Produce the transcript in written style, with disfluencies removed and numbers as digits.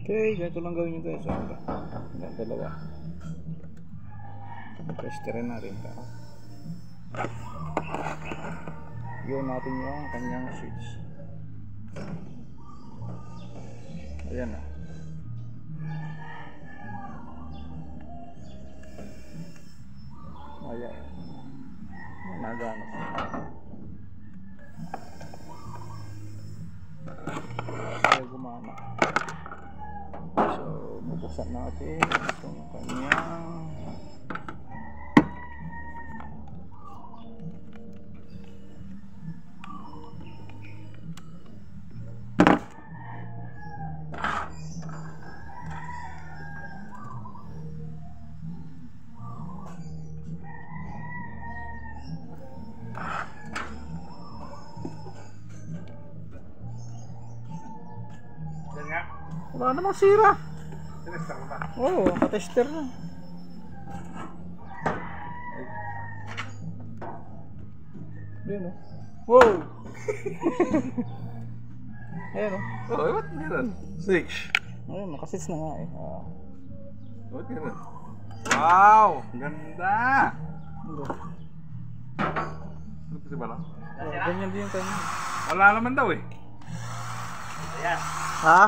Okay, ganito lang gawin nyo guys. Dalawa. Testerin natin ito. Yun natin yung kanyang switch. Ayan na. Ayan. Nagana. Ayaw gumana. So, bubuksan natin itong kanyang wala namang sira. Tinester mo ba? Oo, nakatester na. Ayan o. Wow! Ayan o. Oh, ba't meron? 6. Ayan, nakasits na nga eh. Ba't meron? Wow! Ganda! Ano kasi ba lang? Ganyan din yung kanya. Wala naman daw eh. Ayan. Ha?